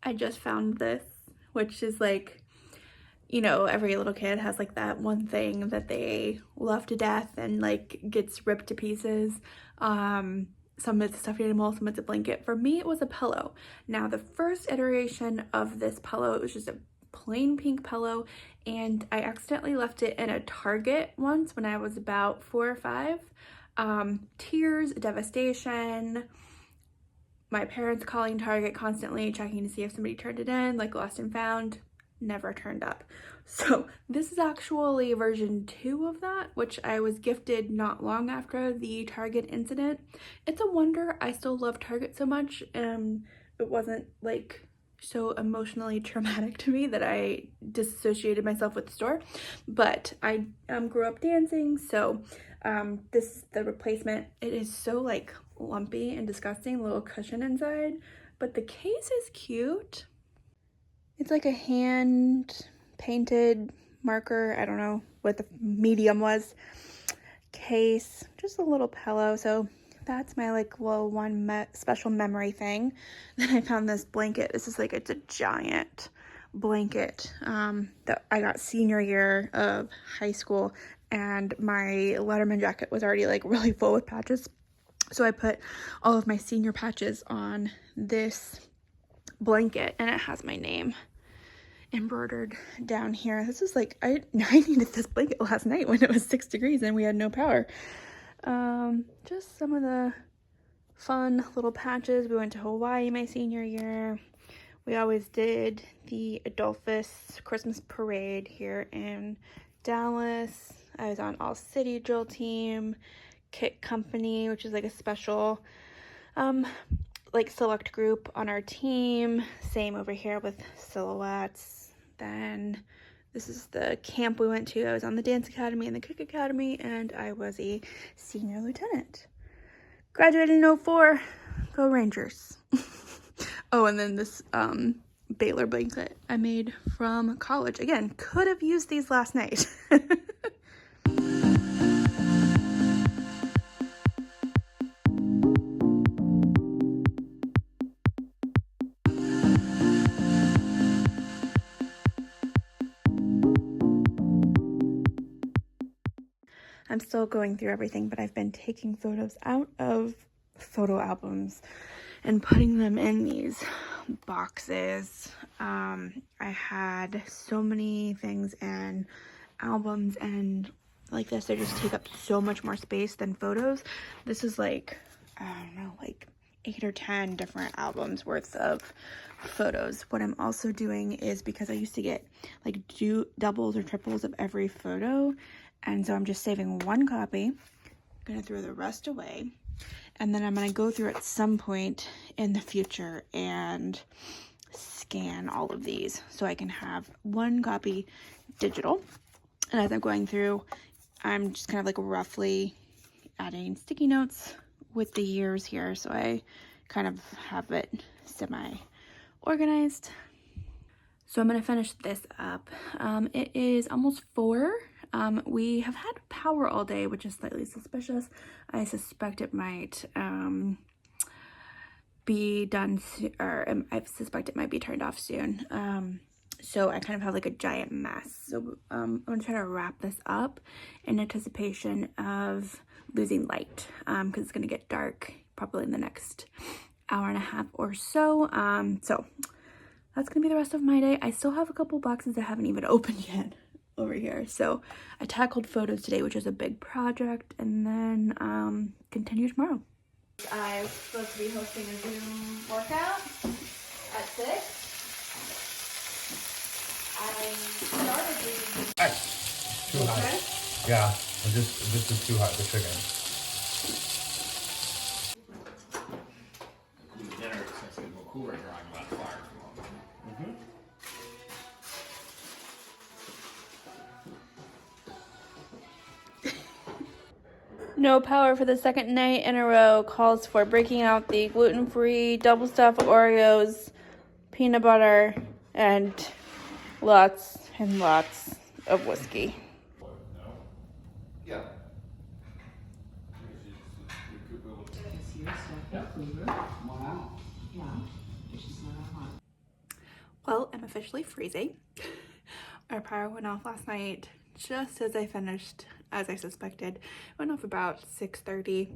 I just found this, which is like, you know, every little kid has like that one thing that they love to death and like gets ripped to pieces. Some it's a stuffed animal, some it's a blanket. For me, it was a pillow. Now, the first iteration of this pillow, it was just a plain pink pillow, and I accidentally left it in a Target once when I was about 4 or 5. Tears, devastation, my parents calling Target constantly, checking to see if somebody turned it in, like lost and found, never turned up. So this is actually version 2 of that, which I was gifted not long after the Target incident. It's a wonder I still love Target so much. It wasn't like so emotionally traumatic to me that I disassociated myself with the store, but I grew up dancing, so this is the replacement. It is so like lumpy and disgusting, little cushion inside, but the case is cute. It's like a hand painted marker, I don't know what the medium was, case, just a little pillow. So that's my like little special memory thing. Then I found this blanket. This is like, it's a giant blanket that I got senior year of high school, and my Letterman jacket was already like really full with patches. So I put all of my senior patches on this blanket, and it has my name embroidered down here. This is like, I needed this blanket last night when it was 6 degrees and we had no power. Just some of the fun little patches. We went to Hawaii my senior year. We always did the Adolphus Christmas parade here in Dallas. I was on All City drill team, Kit Company, which is like a special like select group on our team. Same over here with silhouettes. Then this is the camp we went to. I was on the dance academy and the kick academy, and I was a senior lieutenant. Graduated in 04. Go Rangers. Oh, and then this Baylor blanket I made from college. Again, could have used these last night. I'm still going through everything, but I've been taking photos out of photo albums and putting them in these boxes. I had so many things in albums, and like this, they just take up so much more space than photos. This is like, I don't know, like 8 or 10 different albums worth of photos. What I'm also doing is, because I used to get like doubles or triples of every photo, and so I'm just saving one copy. I'm gonna throw the rest away, and then I'm gonna go through at some point in the future and scan all of these so I can have one copy digital. And as I'm going through, I'm just kind of like roughly adding sticky notes with the years here, so I kind of have it semi-organized. So I'm gonna finish this up. It is almost 4. We have had power all day, which is slightly suspicious. I suspect it might be done, or I suspect it might be turned off soon. So I kind of have like a giant mess. So I'm gonna try to wrap this up in anticipation of losing light, because it's gonna get dark probably in the next hour and a half or so. So that's gonna be the rest of my day. I still have a couple boxes I haven't even opened yet over here. So I tackled photos today, which is a big project, and then continue tomorrow. I'm supposed to be hosting a Zoom workout at 6. I started doing... Hey, too hot. Okay? Yeah, this is too hot, the chicken. Dinner is going to be a little cooler drawing about fire for a moment. No power for the second night in a row calls for breaking out the gluten-free double stuffed Oreos, peanut butter, and lots and lots of whiskey. Yeah. officially freezing. Our power went off last night just as I finished, as I suspected. It went off about 6:30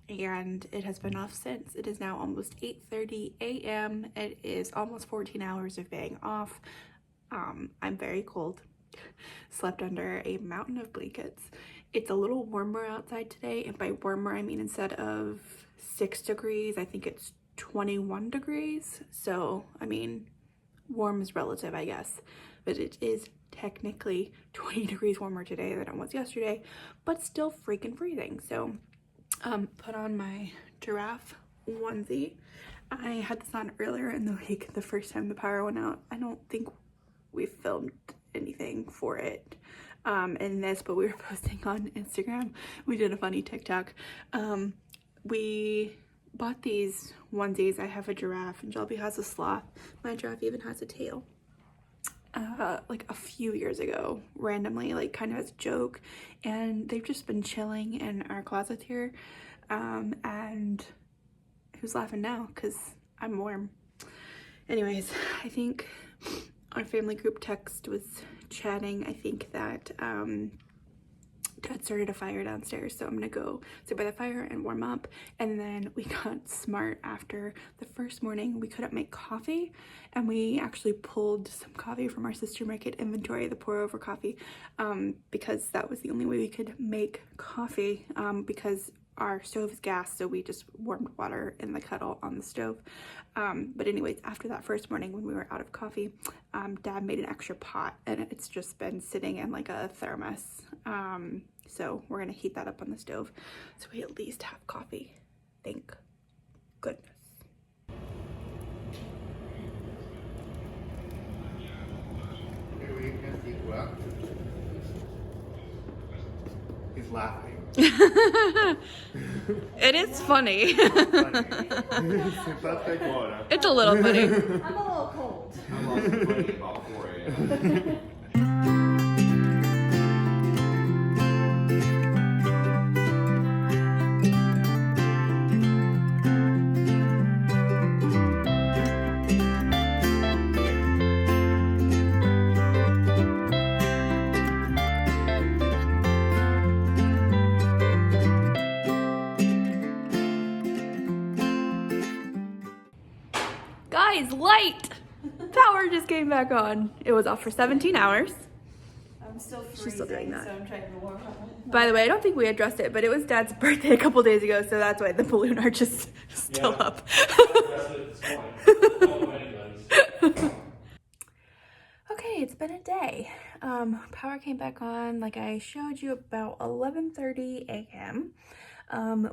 and it has been off since. It is now almost 8:30 a.m. It is almost 14 hours of being off. I'm very cold. Slept under a mountain of blankets. It's a little warmer outside today, and by warmer I mean instead of 6 degrees, I think it's 21 degrees. So, I mean, warm is relative, I guess, but it is technically 20 degrees warmer today than it was yesterday, but still freaking freezing. So, put on my giraffe onesie. I had this on earlier in the week, the first time the power went out. I don't think we filmed anything for it in this, but we were posting on Instagram. We did a funny TikTok. We bought these onesies. I have a giraffe and Shelby has a sloth. My giraffe even has a tail. Like a few years ago, randomly, like kind of as a joke, and they've just been chilling in our closet here. And who's laughing now? Because I'm warm. Anyways, I think our family group text was chatting. I think that Dad started a fire downstairs, so I'm gonna go sit by the fire and warm up. And then we got smart after the first morning. We couldn't make coffee, and we actually pulled some coffee from our sister market inventory, the pour over coffee, because that was the only way we could make coffee, because our stove is gas, so we just warmed water in the kettle on the stove. But anyways, after that first morning when we were out of coffee, Dad made an extra pot, and it's just been sitting in like a thermos. So we're gonna heat that up on the stove so we at least have coffee. Thank goodness. He's laughing. It is funny. It's a little funny. I'm a little cold. I'm also funny about 4 a.m. Guys, light! Power just came back on. It was off for 17 hours. I'm still freezing, She's still doing that. so I'm trying to warm up. By the way, I don't think we addressed it, but it was Dad's birthday a couple days ago, so that's why the balloon arch is still up. Okay, it's been a day. Power came back on, like I showed you, about 11:30 a.m.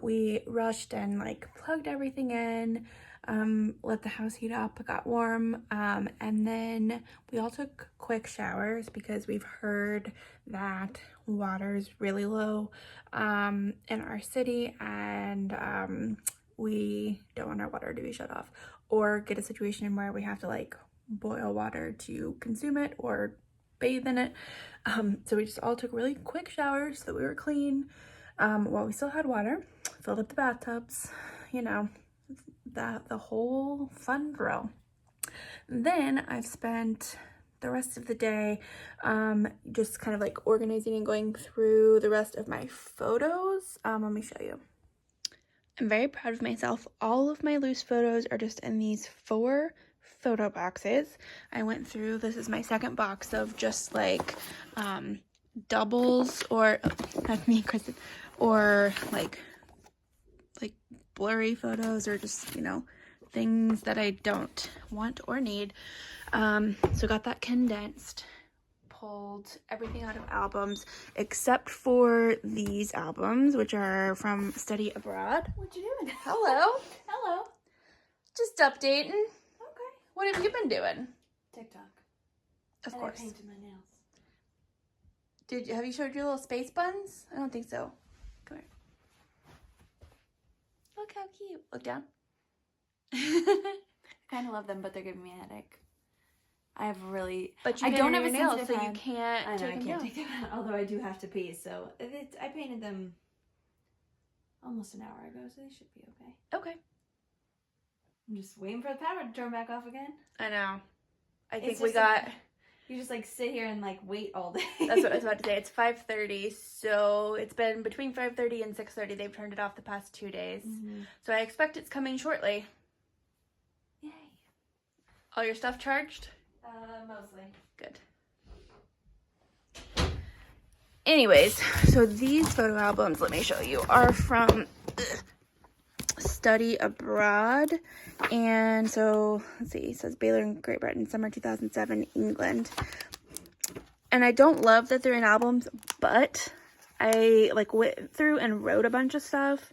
We rushed and like plugged everything in, let the house heat up, it got warm, and then we all took quick showers because we've heard that water is really low in our city, and we don't want our water to be shut off or get a situation where we have to like boil water to consume it or bathe in it. So we just all took really quick showers so that we were clean while we still had water, filled up the bathtubs, you know, the whole fun drill. Then I've spent the rest of the day just kind of like organizing and going through the rest of my photos. Let me show you. I'm very proud of myself. All of my loose photos are just in these 4 photo boxes. I went through, this is my second box of just like doubles, or not me, Kristen, or like blurry photos, or just, you know, things that I don't want or need. So got that condensed, pulled everything out of albums except for these albums, which are from study abroad. What you doing? Hello. Hello. Just updating. Okay. What have you been doing? TikTok. Of And course. I painted my nails. Have you showed your little space buns? I don't think so. Come here. Look how cute. Look down. I kind of love them, but they're giving me a headache. I have really... But you I don't have a nails, sensitive so you hand. can't I know, take I them can't down. take them out, although I do have to pee, so I painted them almost an hour ago, so they should be okay. Okay. I'm just waiting for the power to turn back off again. I know. I think It's we just got... You just like sit here and like wait all day. That's what I was about to say. It's 5:30, so it's been between 5:30 and 6:30. They've turned it off the past 2 days. So I expect it's coming shortly. Yay. All your stuff charged? Mostly. Good. Anyways, so these photo albums, let me show you, are from Study Abroad. And so, let's see, it says Baylor in Great Britain, summer 2007, England. And I don't love that they're in albums, but I like went through and wrote a bunch of stuff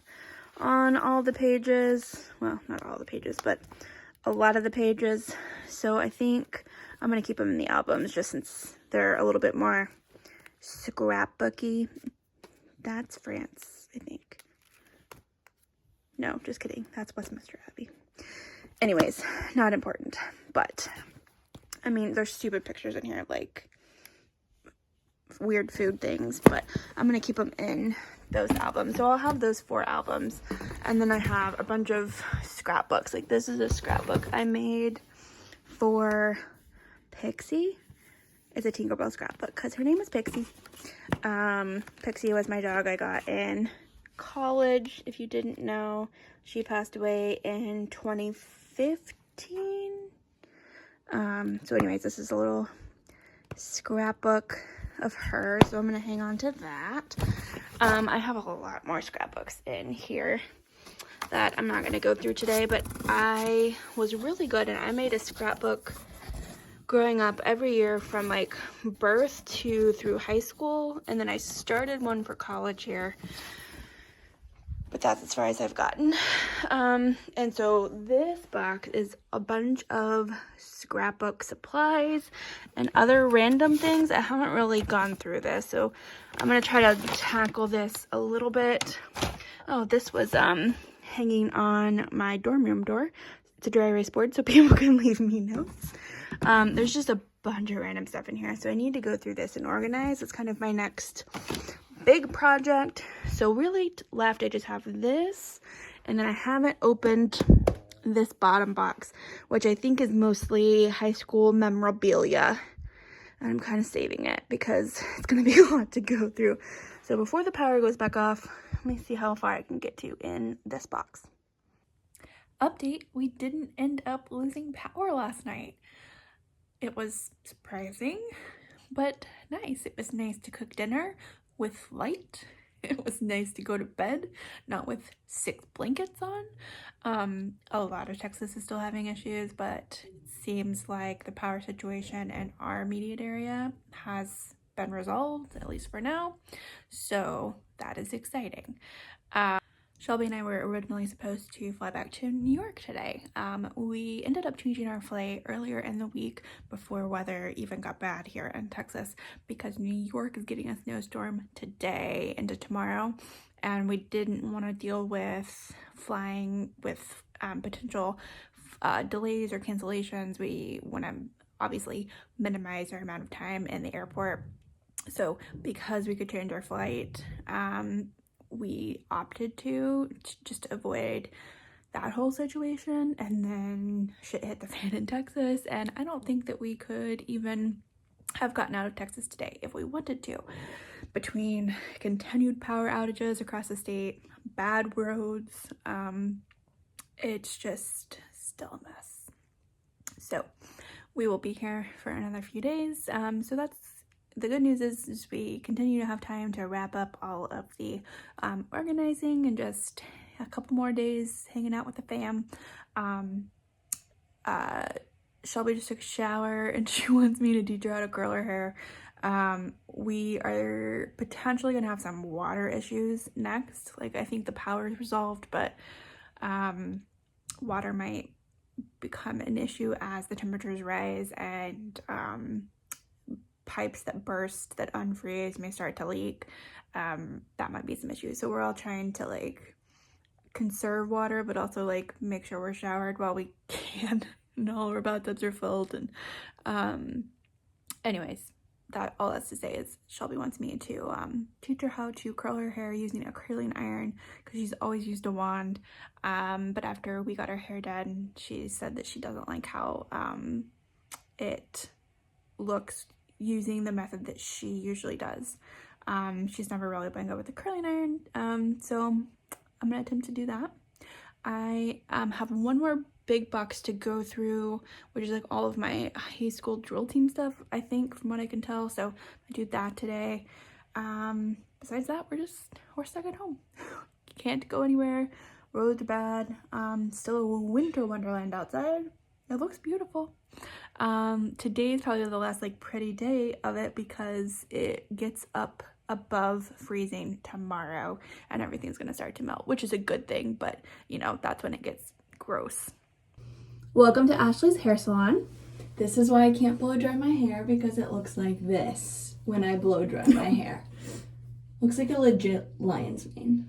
on all the pages. Well, not all the pages, but a lot of the pages. So I think I'm going to keep them in the albums just since they're a little bit more scrapbooky. That's France, I think. No, just kidding. That's Westminster Abbey. Anyways, not important. But, I mean, there's stupid pictures in here of, like, weird food things. But I'm going to keep them in those albums. So I'll have those 4 albums. And then I have a bunch of scrapbooks. Like, this is a scrapbook I made for Pixie. It's a Tinkerbell scrapbook because her name is Pixie. Pixie was my dog I got in college. If you didn't know, she passed away in 2015. So anyways, this is a little scrapbook of her, so I'm gonna hang on to that. I have a lot more scrapbooks in here that I'm not gonna go through today, but I was really good and I made a scrapbook growing up every year from like birth to through high school, and then I started one for college here, but that's as far as I've gotten. And so this box is a bunch of scrapbook supplies and other random things. I haven't really gone through this, so I'm gonna try to tackle this a little bit. Oh, this was hanging on my dorm room door. It's a dry erase board so people can leave me notes. There's just a bunch of random stuff in here, so I need to go through this and organize. It's kind of my next big project. So really left, I just have this, and then I haven't opened this bottom box, which I think is mostly high school memorabilia, and I'm kind of saving it because it's going to be a lot to go through. So before the power goes back off, let me see how far I can get to in this box. Update, we didn't end up losing power last night. It was surprising, but nice. It was nice to cook dinner with light. It was nice to go to bed, not with 6 blankets on. A lot of Texas is still having issues, but it seems like the power situation in our immediate area has been resolved, at least for now. So that is exciting. Shelby and I were originally supposed to fly back to New York today. We ended up changing our flight earlier in the week before weather even got bad here in Texas, because New York is getting a snowstorm today into tomorrow, and we didn't want to deal with flying with potential delays or cancellations. We want to obviously minimize our amount of time in the airport. So because we could change our flight, we opted to just avoid that whole situation, and then shit hit the fan in Texas, and I don't think that we could even have gotten out of Texas today if we wanted to. Between continued power outages across the state, bad roads, it's just still a mess. So we will be here for another few days. So that's the good news is we continue to have time to wrap up all of the organizing, and just a couple more days hanging out with the fam. Shelby just took a shower and she wants me to teach her how to curl her hair. We are potentially gonna have some water issues next. Like, I think the power is resolved, but water might become an issue as the temperatures rise, and pipes that burst, that unfreeze, may start to leak. That might be some issues. So we're all trying to like conserve water, but also like make sure we're showered while we can, and all our bathtubs are filled. And anyways, that all that's to say is Shelby wants me to teach her how to curl her hair using a curling iron, because she's always used a wand. But after we got our hair done, she said that she doesn't like how it looks using the method that she usually does. She's never really been good with the curling iron, so I'm gonna attempt to do that. I have one more big box to go through, which is like all of my high school drill team stuff, I think, from what I can tell, so I do that today. Besides that, we're stuck at home. Can't go anywhere. Roads are bad. Still a winter wonderland outside. It looks beautiful. Today is probably the last like pretty day of it because it gets up above freezing tomorrow and everything's gonna start to melt, which is a good thing, but you know, that's when it gets gross. Welcome to Ashley's hair salon. This is why I can't blow dry my hair, because it looks like this when I blow dry my hair. Looks like a legit lion's mane.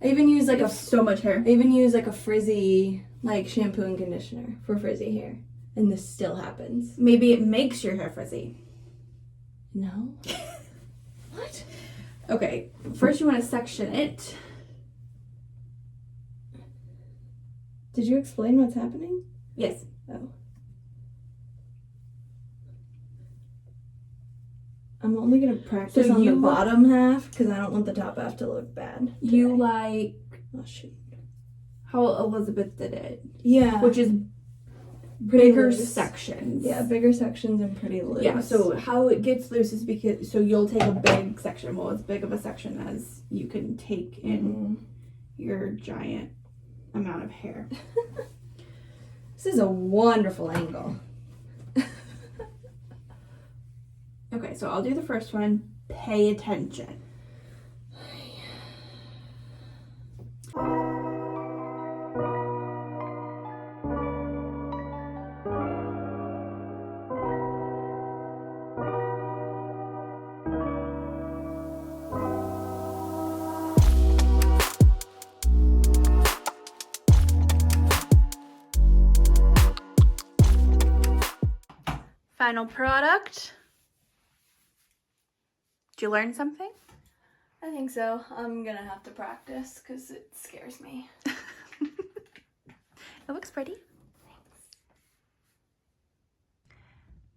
I even use like so much hair. I even use like a frizzy like shampoo and conditioner for frizzy hair, and this still happens. Maybe it makes your hair frizzy. No. What? Okay, first you want to section it. Did you explain what's happening? Yes. Oh. I'm only going to practice on the bottom half because I don't want the top half to look bad. Today. You like... Oh, shoot. How Elizabeth did it. Yeah. Which is bigger sections. Yeah, bigger sections and pretty loose. Yeah, so how it gets loose is because... So you'll take a big section. Well, as big of a section as you can take in your giant amount of hair. This is a wonderful angle. Okay, so I'll do the first one. Pay attention. Final product. Did you learn something? I think so. I'm gonna have to practice because it scares me. It looks pretty. Thanks.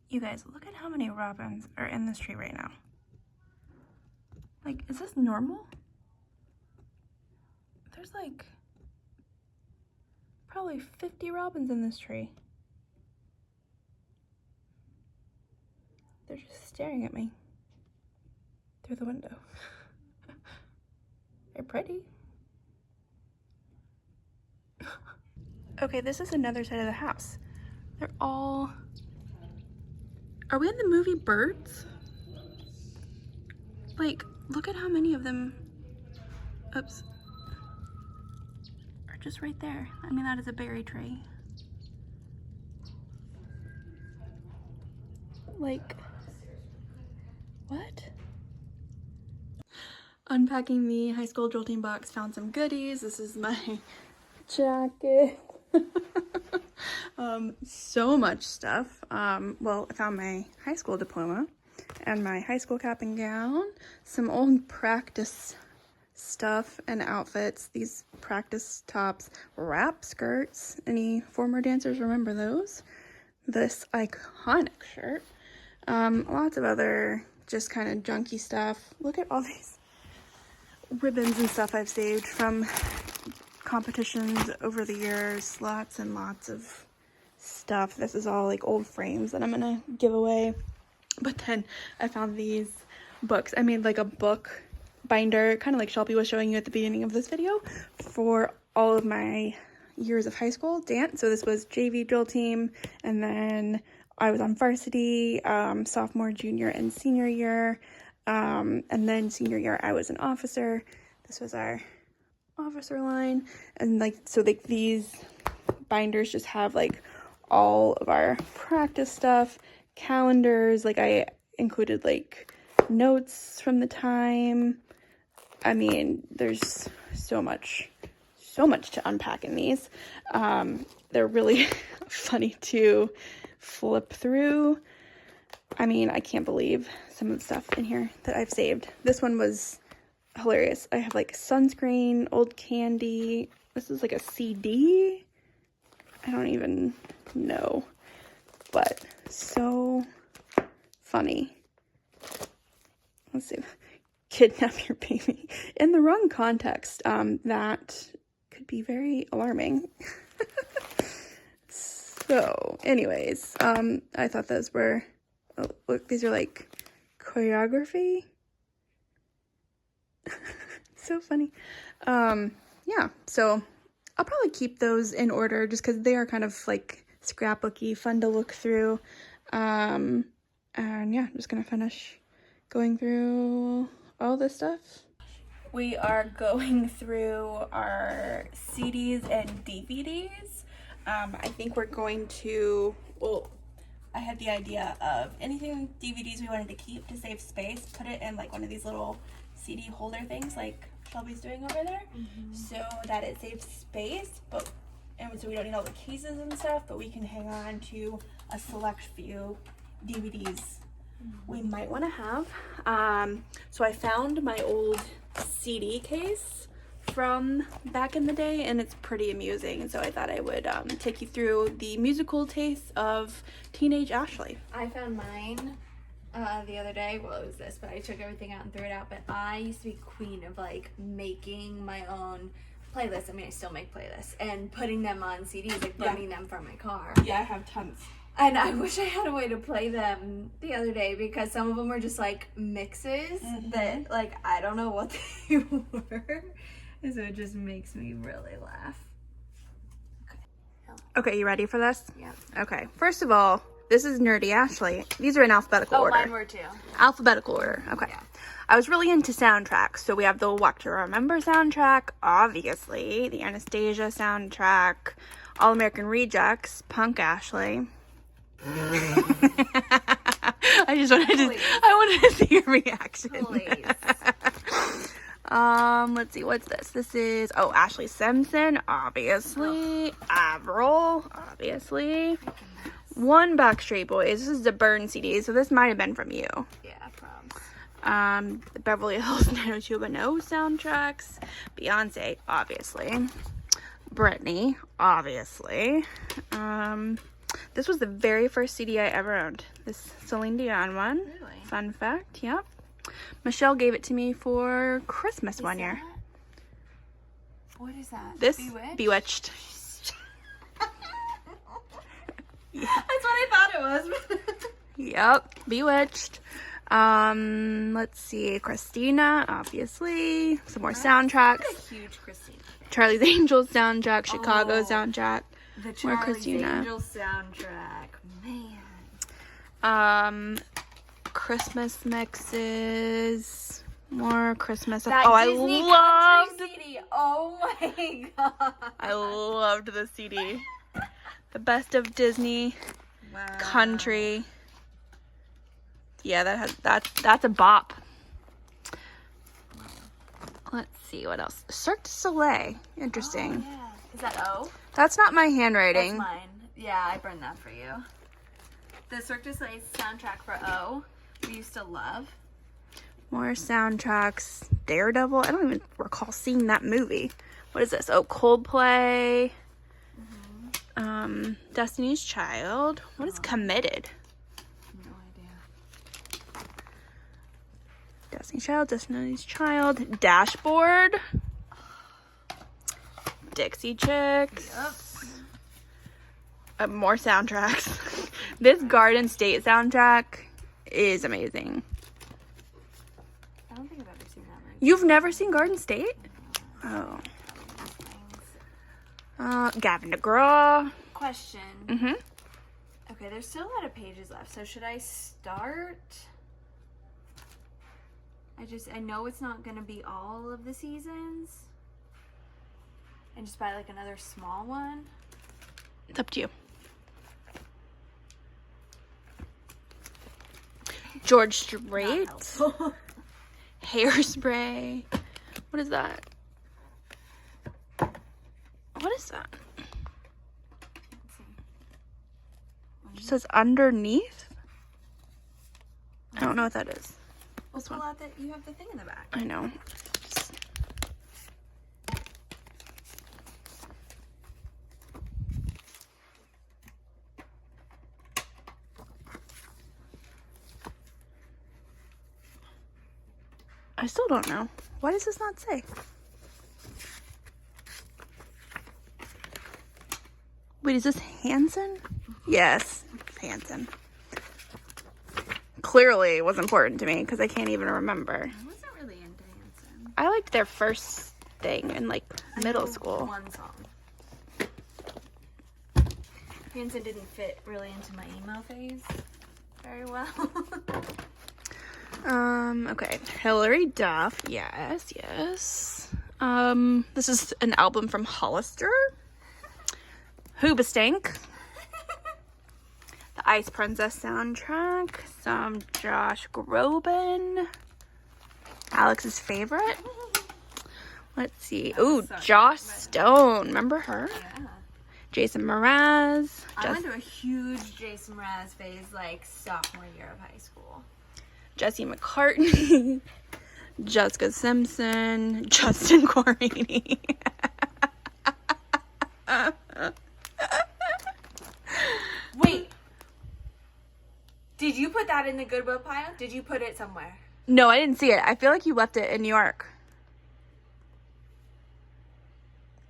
You guys, look at how many robins are in this tree right now. Like, is this normal? There's like probably 50 robins in this tree. They're just staring at me through the window. They're pretty. Okay, this is another side of the house. They're all... Are we in the movie Birds? Like, look at how many of them... Oops. Are just right there. I mean, that is a berry tree. Like... What? Unpacking the high school drill team box, found some goodies. This is my jacket. So much stuff. Well, I found my high school diploma and my high school cap and gown, some old practice stuff and outfits, these practice tops, wrap skirts. Any former dancers remember those? This iconic shirt. Lots of other just kind of junky stuff. Look at all these ribbons and stuff I've saved from competitions over the years. Lots and lots of stuff. This is all like old frames that I'm gonna give away. But then I found these books. I made like a book binder, kind of like Shelby was showing you at the beginning of this video, for all of my years of high school dance. So this was JV drill team, and then I was on varsity, sophomore, junior, and senior year. And then senior year, I was an officer. This was our officer line. And like, so like these binders just have like all of our practice stuff, calendars. Like I included like notes from the time. I mean, there's so much to unpack in these. They're really funny to flip through. I mean, I can't believe some of the stuff in here that I've saved. This one was hilarious. I have like sunscreen, old candy. This is like a CD. I don't even know, but So funny. Let's see. Kidnap your baby. In the wrong context, that could be very alarming. So, anyways, I thought those were, oh, look, these are like choreography. So funny. Yeah, so I'll probably keep those in order just because they are kind of like scrapbooky, fun to look through. And yeah, I'm just gonna finish going through all this stuff. We are going through our CDs and DVDs. I think we're going to, well, I had the idea of anything DVDs we wanted to keep to save space, put it in like one of these little CD holder things like Shelby's doing over there, so that it saves space, and so we don't need all the cases and stuff, but we can hang on to a select few DVDs we might want to have. So I found my old CD case from back in the day, and it's pretty amusing, and so I thought I would take you through the musical taste of teenage Ashley. I found mine the other day. Well, it was this, but I took everything out and threw it out. But I used to be queen of like making my own playlists. I mean, I still make playlists and putting them on CDs, like running them from my car. Yeah, I have tons. And I wish I had a way to play them the other day, because some of them were just like mixes that like I don't know what they were. And so it just makes me really laugh. Okay, you ready for this? Yeah. Okay, first of all, this is Nerdy Ashley. These are in alphabetical order. Mine were too. Alphabetical order. Okay. Yeah. I was really into soundtracks. So we have the Walk to Remember soundtrack, obviously, the Anastasia soundtrack, All American Rejects, Punk Ashley. I just wanted to see your reaction. Please. Let's see, what's this? This is, oh, Ashley Simpson, obviously. Avril, obviously. One Backstreet Boys. This is the Burn CD, so this might have been from you. Yeah, probably. The Beverly Hills 90210 soundtracks. Beyonce, obviously. Britney, obviously. This was the very first CD I ever owned. This Celine Dion one. Really? Fun fact, yep. Michelle gave it to me for Christmas one year. What is that? This? Bewitched? Bewitched. That's what I thought it was. Yep, Bewitched. Let's see, Christina, obviously. Some more soundtracks. I'm a huge Christina fan. Charlie's Angels soundtrack, Chicago soundtrack. The More Charlie's Christina. Angels soundtrack. Man. Christmas mixes. More Christmas. That Oh, Disney I loved. Country CD. Oh my god. I loved the CD. The best of Disney Wow. country. Yeah, that's a bop. Let's see what else. Cirque du Soleil. Interesting. Oh, yeah. Is that O? That's not my handwriting. That's mine. Yeah, I burned that for you. The Cirque du Soleil soundtrack for O, we used to love. More soundtracks. Daredevil. I don't even recall seeing that movie. What is this? Oh, Coldplay. Destiny's Child. What is Committed? No idea. Destiny's Child. Dashboard. Dixie Chicks. Yep. More soundtracks. This Garden State soundtrack is amazing. I don't think I've ever seen that movie. You've never seen Garden State? Oh. Gavin DeGraw. Question. Mm-hmm. Okay, there's still a lot of pages left, so should I start? I know it's not going to be all of the seasons. And just buy like another small one. It's up to you. George Strait. Hairspray. What is that? What is that? Let's see. It says underneath. I don't know what that is. We'll pull out that you have the thing in the back. I know. I still don't know. Why does this not say? Wait, is this Hanson? Yes, it's Hanson. Clearly it was important to me because I can't even remember. I wasn't really into Hanson. I liked their first thing in like middle school. One song. Hanson didn't fit really into my emo phase very well. Okay. Hilary Duff. Yes, yes. This is an album from Hollister. Hoobastank. The Ice Princess soundtrack. Some Josh Groban. Alex's favorite. Let's see. Ooh, Joss Stone. Remember her? Yeah. Jason Mraz. I went through a huge Jason Mraz phase like sophomore year of high school. Jesse McCartney. Jessica Simpson. Justin Guarini. Wait. Did you put that in the Goodwill pile? Did you put it somewhere? No, I didn't see it. I feel like you left it in New York.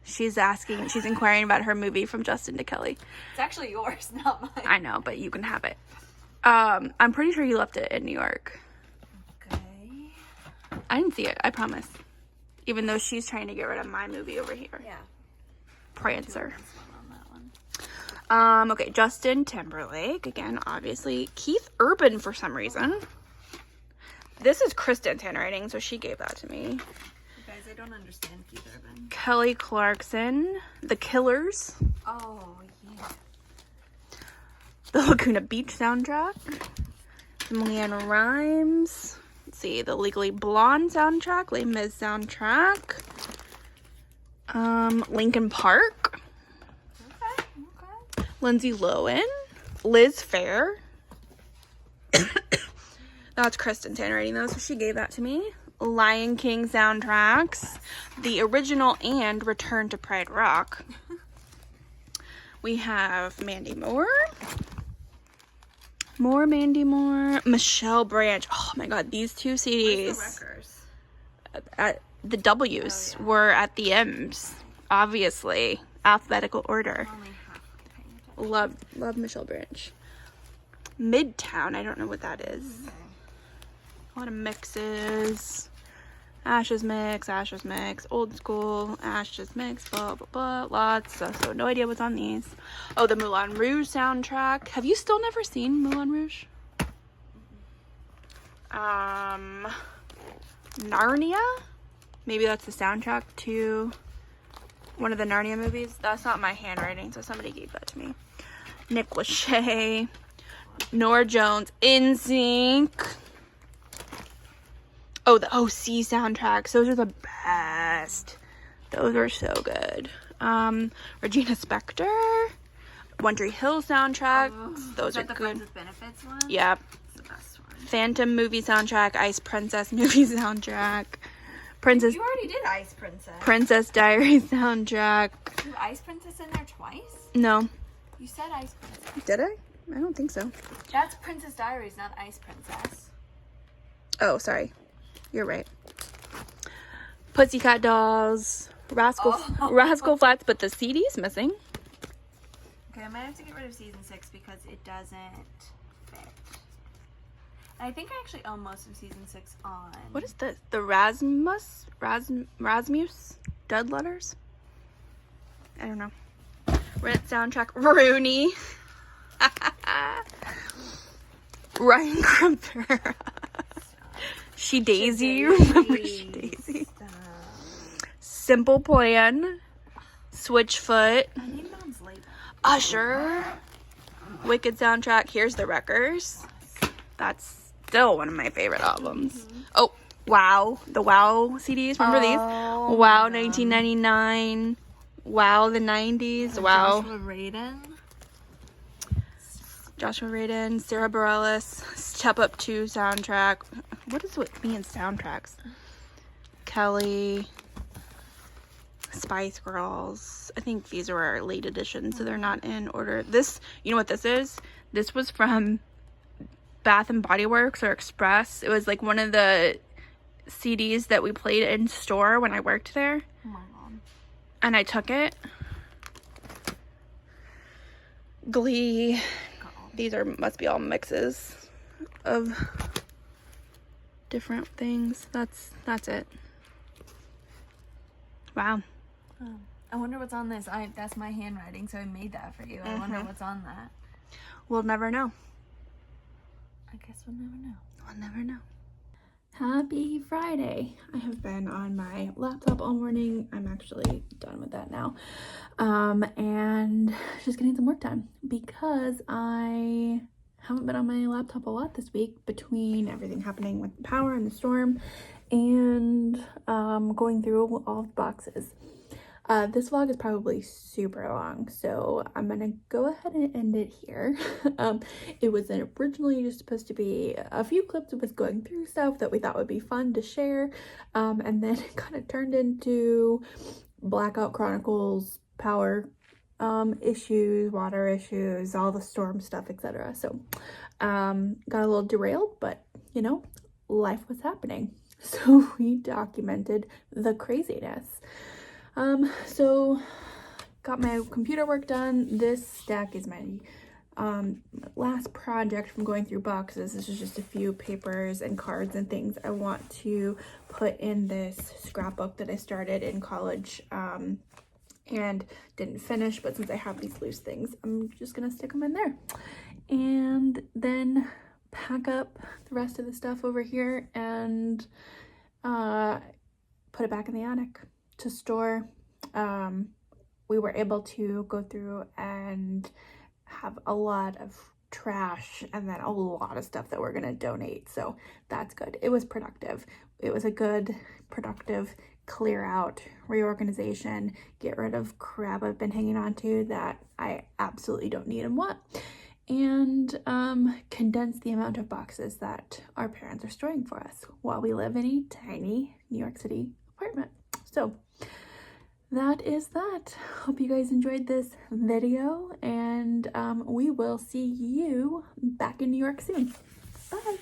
She's inquiring about her movie from Justin to Kelly. It's actually yours, not mine. I know, but you can have it. I'm pretty sure you left it in New York. Okay. I didn't see it, I promise. Even though she's trying to get rid of my movie over here. Yeah. Prancer. On that one. Okay, Justin Timberlake. Again, obviously. Keith Urban for some reason. This is Kristen's handwriting, so she gave that to me. You guys, I don't understand Keith Urban. Kelly Clarkson. The Killers. Oh, yeah. The Laguna Beach soundtrack. Some Leanne Rimes. Let's see, the Legally Blonde soundtrack. Les Mis soundtrack. Linkin Park. Okay, okay. Lindsay Lohan. Liz Phair. That's Kristen's handwriting though, so she gave that to me. Lion King soundtracks. The original and Return to Pride Rock. We have Mandy Moore. More Mandy Moore. Michelle Branch. Oh my god, these two CDs. Where's the records? At the W's were at the M's. Obviously. Alphabetical order. Only half paying attention. Love Michelle Branch. Midtown. I don't know what that is. Okay. A lot of mixes. Ashes mix, old school, Ashes mix, blah, blah, blah. Lots. So no idea what's on these. Oh, the Moulin Rouge soundtrack. Have you still never seen Moulin Rouge? Narnia? Maybe that's the soundtrack to one of the Narnia movies. That's not my handwriting, so somebody gave that to me. Nick Lachey. Norah Jones. NSYNC. Oh, the OC soundtracks. Those are the best. Those are so good. Regina Spektor. One Tree Hill soundtracks. Those are the good. Friends with Benefits one? Yep. It's the best one. Phantom movie soundtrack. Ice Princess movie soundtrack. Princess You already did Ice Princess. Princess Diaries soundtrack. You Ice Princess in there twice? No. You said Ice Princess. Did I? I don't think so. That's Princess Diaries, not Ice Princess. Oh, sorry. You're right. Pussycat Dolls. Rascal Flats, but the CD's missing. Okay, I might have to get rid of season 6 because it doesn't fit. And I think I actually own most of season 6 on. What is this? The Rasmus Dead Letters? I don't know. Rent soundtrack. Rooney. Ryan Crumper. She Daisy. Remember She Daisy? Simple Plan. Switchfoot. I need Mom's label. Usher. Wicked soundtrack. Here's the Wreckers. That's still one of my favorite albums. Oh, Wow. The Wow CDs. Remember these? Wow 1999. Wow the 90s. Wow. Joshua Radin. Sarah Bareilles. Step Up 2 soundtrack. What is with me and soundtracks? Kelly. Spice Girls. I think these are our late editions, so they're not in order. This, you know what this is? This was from Bath and Body Works or Express. It was like one of the CDs that we played in store when I worked there. Oh my god. And I took it. Glee. These must be all mixes of different things. That's it. Wow. I wonder what's on this. That's my handwriting, so I made that for you. I wonder what's on that. We'll never know. I guess we'll never know. We'll never know. Happy Friday. I have been on my laptop all morning. I'm actually done with that now. And just getting some work done because I haven't been on my laptop a lot this week between everything happening with the power and the storm and going through all of the boxes. This vlog is probably super long, so I'm gonna go ahead and end it here. It was originally just supposed to be a few clips of us going through stuff that we thought would be fun to share, and then it kind of turned into Blackout Chronicles, power issues, water issues, all the storm stuff, etc. So got a little derailed, but you know, life was happening, so we documented the craziness. So got my computer work done. This stack is my last project from going through boxes. This is just a few papers and cards and things I want to put in this scrapbook that I started in college and didn't finish, but since I have these loose things, I'm just gonna stick them in there and then pack up the rest of the stuff over here and put it back in the attic to store. We were able to go through and have a lot of trash and then a lot of stuff that we're gonna donate, so that's good. It was productive. It was a good, productive clear out, reorganization, get rid of crap I've been hanging on to that I absolutely don't need and want, and condense the amount of boxes that our parents are storing for us while we live in a tiny New York City apartment. So that is that. Hope you guys enjoyed this video, and we will see you back in New York soon. Bye.